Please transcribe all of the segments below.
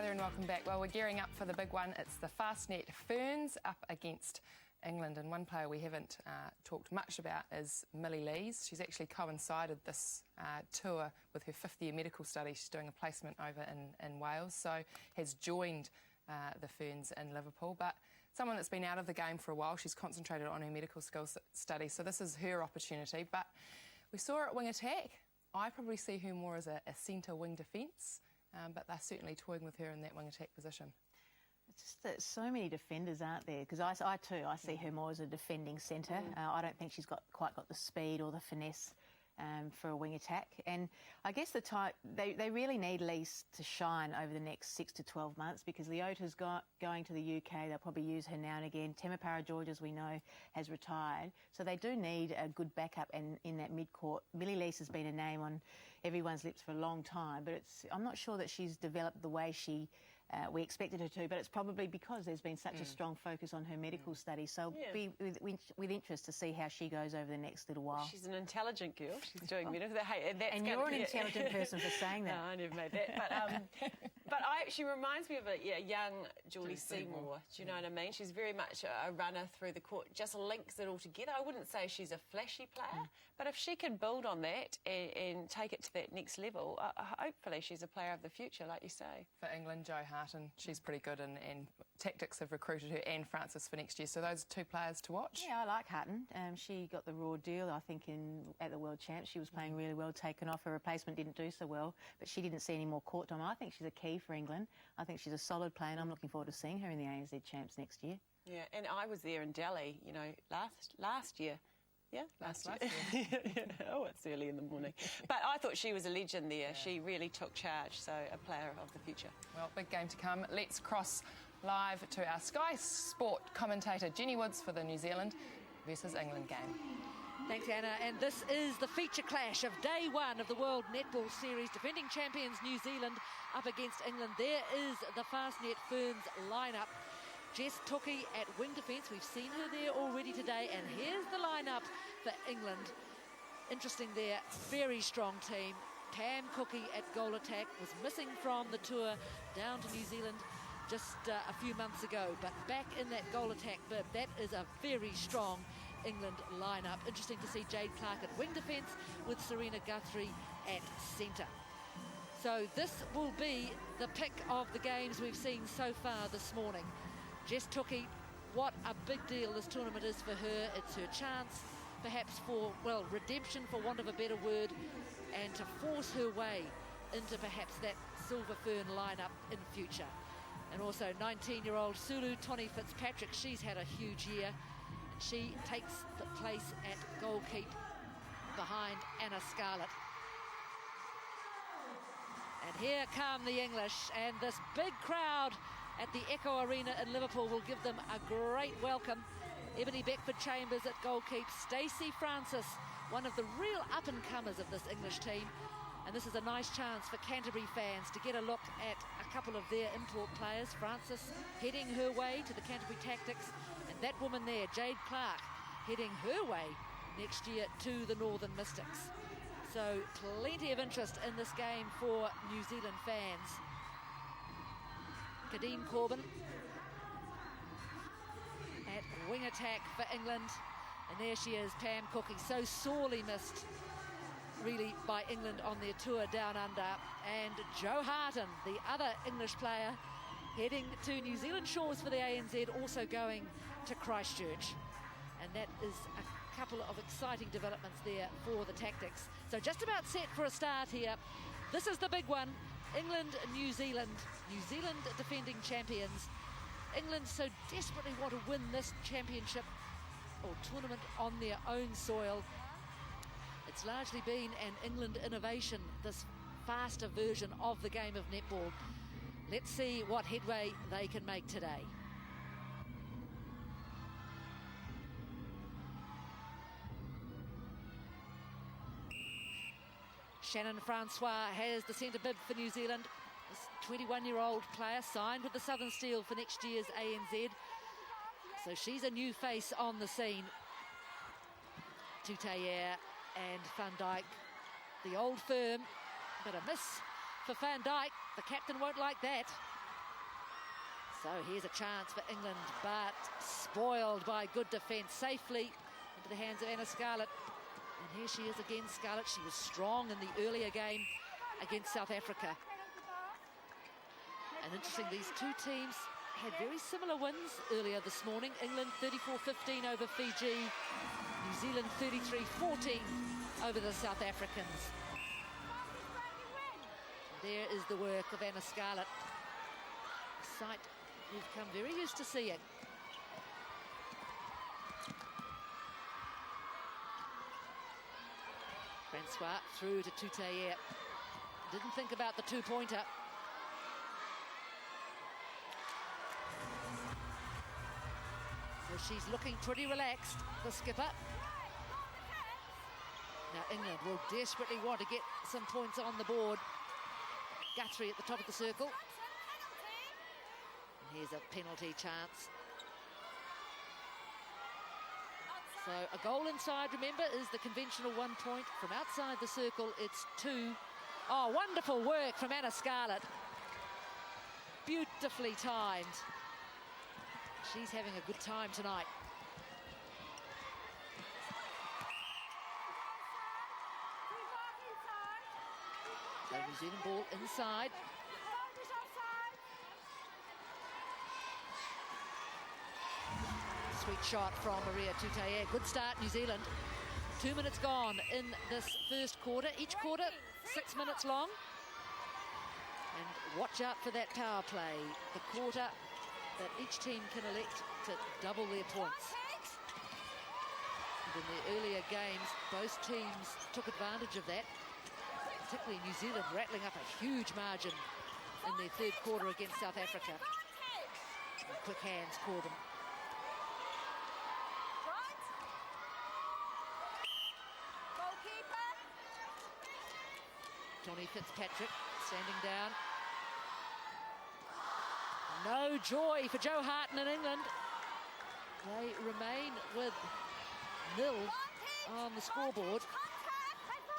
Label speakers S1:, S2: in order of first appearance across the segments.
S1: there and welcome back. Well, we're gearing up for the big one. It's the FastNet Ferns up against England, and one player we haven't talked much about is Millie Lees. She's actually coincided this tour with her fifth-year medical study. She's doing a placement over in Wales, so has joined the Ferns in Liverpool. But someone that's been out of the game for a while, she's concentrated on her medical skills study, so this is her opportunity. But we saw her at wing attack. I probably see her more as a centre wing defence, but they're certainly toying with her in that wing attack position.
S2: It's just that so many defenders aren't there, because I see her more as a defending centre. I don't think she's quite got the speed or the finesse for a wing attack. And I guess they really need Lees to shine over the next 6 to 12 months, because Leota's going to the UK. They'll probably use her now and again. Temepara George, as we know, has retired. So they do need a good backup in that mid-court. Millie Lees has been a name on everyone's lips for a long time, but I'm not sure that she's developed the way we expected her to, but it's probably because there's been such a strong focus on her medical study. So be with interest to see how she goes over the next little while.
S3: She's an intelligent girl. She's doing medical.
S2: And you're an intelligent person for saying that.
S3: No, I never made that. But she reminds me of a young Julie Seymour. Do you know what I mean? She's very much a runner through the court, just links it all together. I wouldn't say she's a flashy player, but if she can build on that and take it to that next level, hopefully she's a player of the future, like you say.
S1: For England, Jo Harton, she's pretty good, and Tactics have recruited her and Francis for next year, so those are two players to watch.
S2: Yeah, I like Harton. She got the raw deal, I think, at the World Champs. She was playing really well, taken off. Her replacement didn't do so well, but she didn't see any more court time. I think she's a key for England. I think she's a solid player, and I'm looking forward to seeing her in the ANZ Champs next year.
S3: Yeah, and I was there in Delhi, you know, last year. Yeah, last year. Oh, it's early in the morning. But I thought she was a legend there. Yeah. She really took charge, so a player of the future.
S1: Well, big game to come. Let's cross live to our Sky Sport commentator, Jenny Woods, for the New Zealand versus England game.
S4: Thanks, Anna. And this is the feature clash of day one of the World Netball Series. Defending champions New Zealand up against England. There is the FastNet Ferns lineup. Jess Toki at wing defence. We've seen her there already today. And here's the lineup for England. Interesting there. Very strong team. Pam Cookie at goal attack. Was missing from the tour down to New Zealand just a few months ago. But back in that goal attack bib. That is a very strong England lineup. Interesting to see Jade Clark at wing defence with Serena Guthrie at centre. So this will be the pick of the games we've seen so far this morning. Jess Toki, what a big deal this tournament is for her. It's her chance, perhaps for, well, redemption, for want of a better word, and to force her way into perhaps that Silver Fern lineup in future. And also 19-year-old Sulu Tony Fitzpatrick, she's had a huge year. And she takes the place at goalkeep behind Anna Scarlett. And here come the English, and this big crowd at the Echo Arena in Liverpool will give them a great welcome. Ebony Beckford-Chambers at goalkeep. Stacey Francis, one of the real up-and-comers of this English team. And this is a nice chance for Canterbury fans to get a look at a couple of their import players. Francis heading her way to the Canterbury Tactics. And that woman there, Jade Clark, heading her way next year to the Northern Mystics. So plenty of interest in this game for New Zealand fans. Kadeen Corbin at wing attack for England. And there she is, Pam Cookie, so sorely missed, really, by England on their tour down under. And Jo Harton, the other English player, heading to New Zealand shores for the ANZ, also going to Christchurch. And that is a couple of exciting developments there for the Tactics. So just about set for a start here. This is the big one. England, New Zealand. New Zealand defending champions. England so desperately want to win this championship or tournament on their own soil. It's largely been an England innovation, this faster version of the game of netball. Let's see what headway they can make today. Shannon Francois has the centre bib for New Zealand. This 21-year-old player signed with the Southern Steel for next year's ANZ. So she's a new face on the scene. Toutayer and Van Dijk, the old firm, but a miss for Van Dijk. The captain won't like that. So here's a chance for England, but spoiled by good defence, safely into the hands of Anna Scarlett. And here she is again, Scarlett. She was strong in the earlier game against South Africa. And interesting, these two teams had very similar wins earlier this morning. England 34-15 over Fiji. New Zealand 33-14 over the South Africans. There is the work of Anna Scarlett. A sight we've come very used to seeing. Francois through to Toutayer. Didn't think about the two-pointer. So she's looking pretty relaxed, the skipper. Now England will desperately want to get some points on the board. Guthrie at the top of the circle. And here's a penalty chance. So a goal inside, remember, is the conventional 1 point. From outside the circle, it's 2. Oh, wonderful work from Anna Scarlett. Beautifully timed. She's having a good time tonight. So New Zealand ball inside. Sweet shot from Maria Toutayer. Good start, New Zealand. 2 minutes gone in this first quarter. Each quarter 6 minutes long. And watch out for that power play. The quarter that each team can elect to double their points. And in the earlier games, both teams took advantage of that, particularly New Zealand rattling up a huge margin in their third quarter against South Africa. And quick hands call them. Johnny Fitzpatrick standing down. No joy for Joe Harton in England. They remain with 0 on the scoreboard.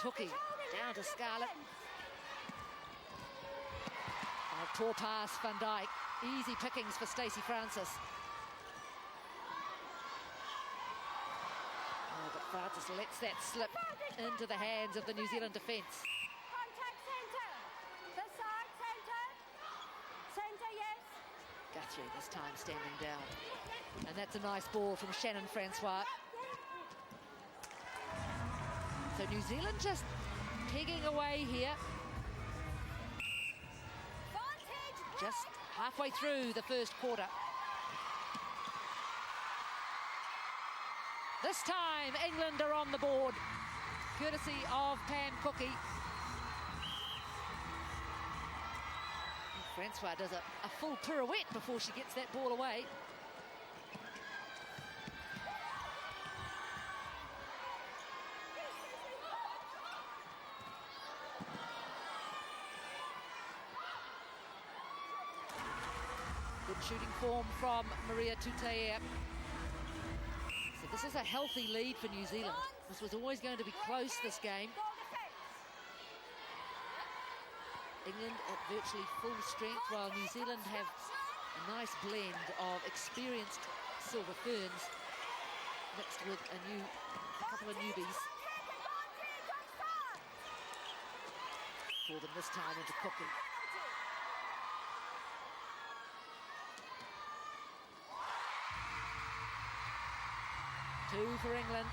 S4: Tookie down to Scarlett. Oh, poor pass, Van Dijk. Easy pickings for Stacey Francis. Oh, but Francis lets that slip into the hands of the New Zealand defence. Guthrie this time standing down. And that's a nice ball from Shannon Francois. So New Zealand just pegging away here. Just halfway through the first quarter. This time England are on the board, courtesy of Pam Cookie. Francois does a full pirouette before she gets that ball away. Good shooting form from Maria Toutayer. So this is a healthy lead for New Zealand. This was always going to be close, this game. England at virtually full strength, while New Zealand have a nice blend of experienced Silver Ferns mixed with a couple of newbies. For them this time into Cookie. Two for England.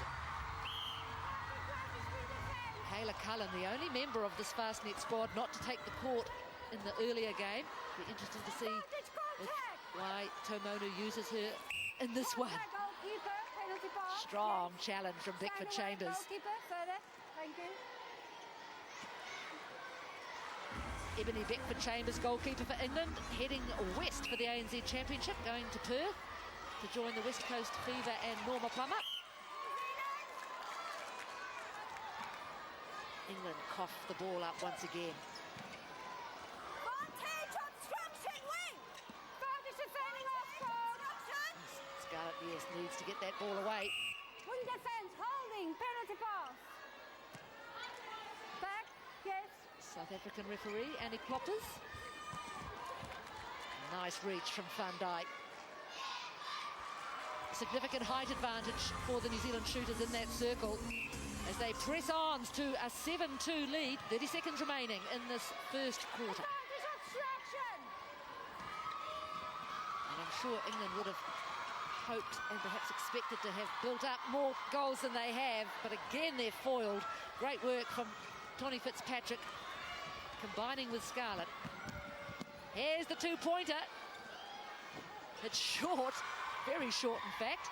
S4: Kayla Cullen, the only member of this FastNet squad not to take the court in the earlier game. Be interesting to see why Tomono uses her in this one. Strong challenge from Beckford Chambers. Ebony Beckford Chambers, goalkeeper for England, heading west for the ANZ Championship, going to Perth to join the West Coast Fever and Norma Plummer. England cough the ball up once again. Scarlett, yes, needs to get that ball away.
S5: Wing defense, holding, penalty pass. Back, yes.
S4: South African referee, Annie Kloppers. Nice reach from Van Dijk. Significant height advantage for the New Zealand shooters in that circle as they press on to a 7-2 lead. 30 seconds remaining in this first quarter. And I'm sure England would have hoped and perhaps expected to have built up more goals than they have, but again they're foiled. Great work from Tony Fitzpatrick combining with Scarlett. Here's the two-pointer. It's short, very short in fact.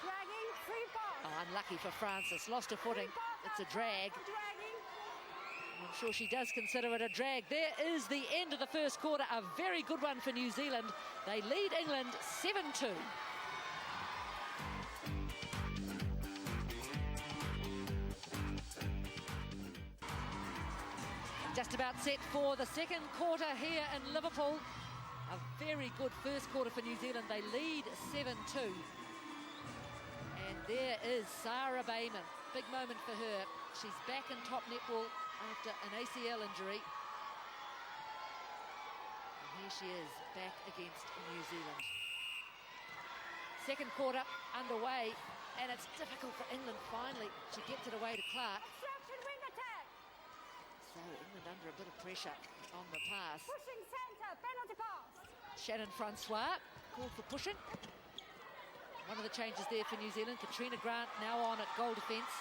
S5: Dragging, free pass.
S4: Oh, unlucky for Francis, lost her footing. It's a drag. I'm sure she does consider it a drag. There is the end of the first quarter, a very good one for New Zealand. They lead England 7-2. Just about set for the second quarter here in Liverpool. A very good first quarter for New Zealand. They lead 7-2. And there is Sarah Bayman. Big moment for her. She's back in top netball after an ACL injury. And here she is, back against New Zealand. Second quarter underway, and it's difficult for England finally to get it away to Clark.
S5: Obstruction, wing attack.
S4: So England under a bit of pressure on the pass.
S5: Pushing centre, penalty pass.
S4: Shannon Francois called for pushing. One of the changes there for New Zealand. Katrina Grant now on at goal defence.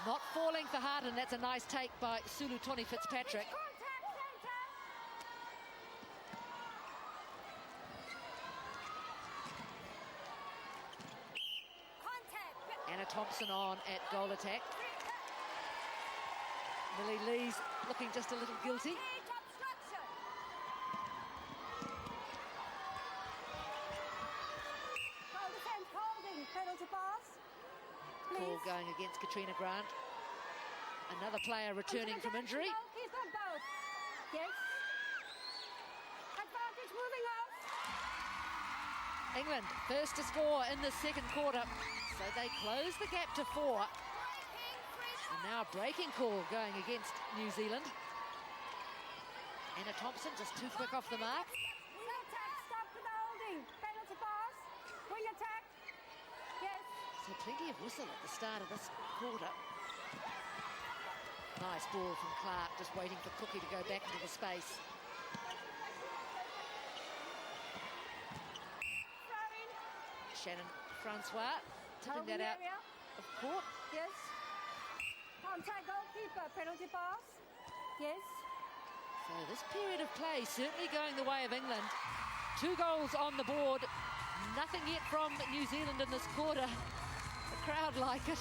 S4: Not falling for Harden. That's a nice take by Sulu Tony Fitzpatrick.
S5: Contact centre. Contact.
S4: Anna Thompson on at goal attack. Millie Lee's looking just a little guilty.
S5: Eight obstruction. Goal defence holding, penalty pass.
S4: Call going against Katrina Grant. Another player returning from injury.
S5: Goalkeeper both. Yes. Advantage moving off.
S4: England first to score in the second quarter. So they close the gap to 4. And now a breaking call going against New Zealand. Anna Thompson just too quick off the mark.
S5: Wing attack, stop to the holding. Penalty pass. Wing attack. Yes.
S4: So plenty of whistle at the start of this quarter. Nice ball from Clark, just waiting for Cookie to go back into the space.
S5: Throw-in.
S4: Shannon Francois tipping that out
S5: area.
S4: of court.
S5: Yes. Contact goalkeeper, penalty pass. Yes.
S4: So this period of play certainly going the way of England. 2 goals on the board. Nothing yet from New Zealand in this quarter. The crowd like it.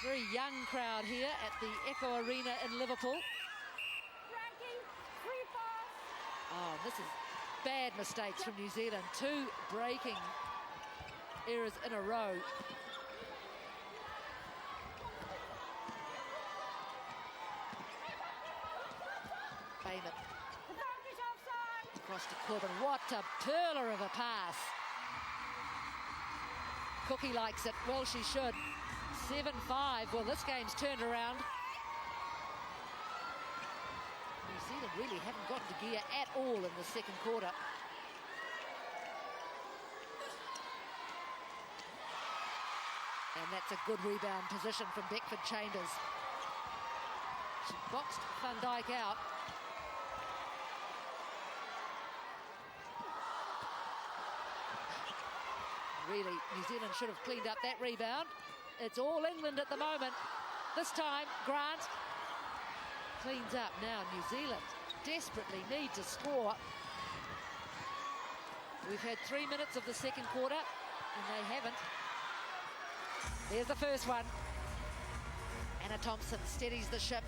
S4: Very young crowd here at the Echo Arena in Liverpool.
S5: Ranking, free pass.
S4: Oh, this is bad mistakes from New Zealand. 2 breaking errors in a row. Bayman
S5: Advantage offside.
S4: across to Corbin. What a perler of a pass. Cookie likes it. Well, she should. 7-5. Well, this game's turned around. New Zealand really haven't gotten to gear at all in the second quarter. And that's a good rebound position from Beckford Chambers. She boxed Van Dijk out. Really, New Zealand should have cleaned up that rebound. It's all England at the moment. This time, Grant cleans up. Now New Zealand desperately need to score. We've had 3 minutes of the second quarter, and they haven't. There's the first one. Anna Thompson steadies the ship.